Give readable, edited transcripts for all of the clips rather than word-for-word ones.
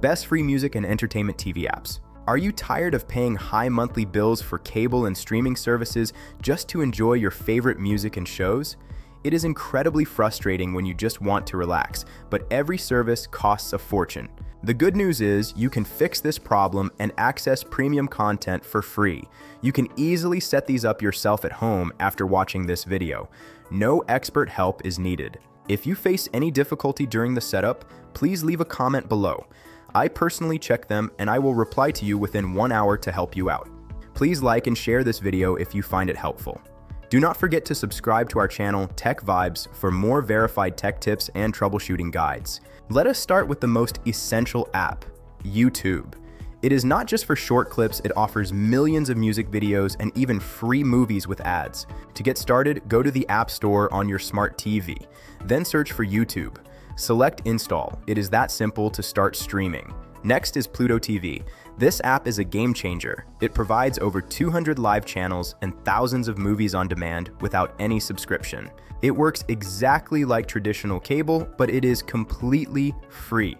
Best free music and entertainment TV apps. Are you tired of paying high monthly bills for cable and streaming services just to enjoy your favorite music and shows? It is incredibly frustrating when you just want to relax, but every service costs a fortune. The good news is you can fix this problem and access premium content for free. You can easily set these up yourself at home after watching this video. No expert help is needed. If you face any difficulty during the setup, please leave a comment below. I personally check them and I will reply to you within 1 hour to help you out. Please like and share this video if you find it helpful. Do not forget to subscribe to our channel Tech Vibes for more verified tech tips and troubleshooting guides. Let us start with the most essential app, YouTube. It is not just for short clips, it offers millions of music videos and even free movies with ads. To get started, go to the App Store on your Smart TV, then search for YouTube. Select Install. It is that simple to start streaming. Next is Pluto TV. This app is a game changer. It provides over 200 live channels and thousands of movies on demand without any subscription. It works exactly like traditional cable, but it is completely free.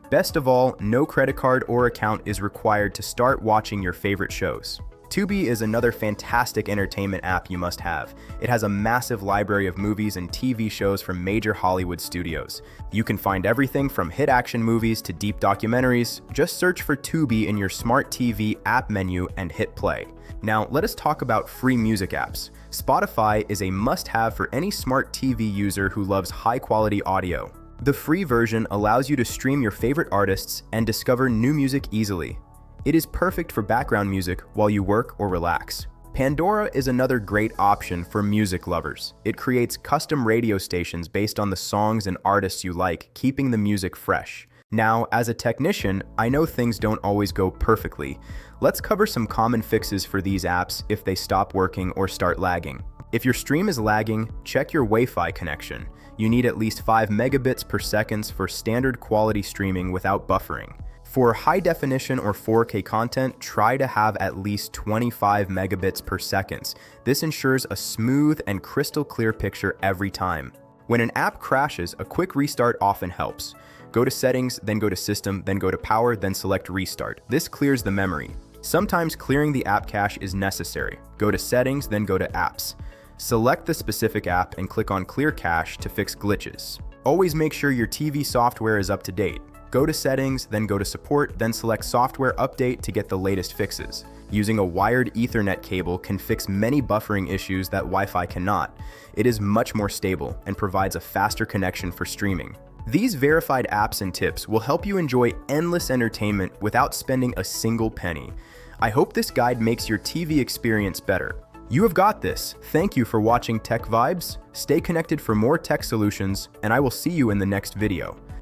Best of all, no credit card or account is required to start watching your favorite shows. Tubi is another fantastic entertainment app you must have. It has a massive library of movies and TV shows from major Hollywood studios. You can find everything from hit action movies to deep documentaries. Just search for Tubi in your Smart TV app menu and hit play. Now, let us talk about free music apps. Spotify is a must-have for any Smart TV user who loves high-quality audio. The free version allows you to stream your favorite artists and discover new music easily. It is perfect for background music while you work or relax. Pandora is another great option for music lovers. It creates custom radio stations based on the songs and artists you like, keeping the music fresh. Now, as a technician, I know things don't always go perfectly. Let's cover some common fixes for these apps if they stop working or start lagging. If your stream is lagging, check your Wi-Fi connection. You need at least 5 megabits per second for standard quality streaming without buffering. For high definition or 4K content, try to have at least 25 megabits per second. This ensures a smooth and crystal clear picture every time. When an app crashes, a quick restart often helps. Go to Settings, then go to System, then go to Power, then select Restart. This clears the memory. Sometimes clearing the app cache is necessary. Go to Settings, then go to Apps. Select the specific app and click on Clear Cache to fix glitches. Always make sure your TV software is up to date. Go to Settings, then go to Support, then select Software Update to get the latest fixes. Using a wired Ethernet cable can fix many buffering issues that Wi-Fi cannot. It is much more stable and provides a faster connection for streaming. These verified apps and tips will help you enjoy endless entertainment without spending a single penny. I hope this guide makes your TV experience better. You have got this. Thank you for watching Tech Vibes. Stay connected for more tech solutions, and I will see you in the next video.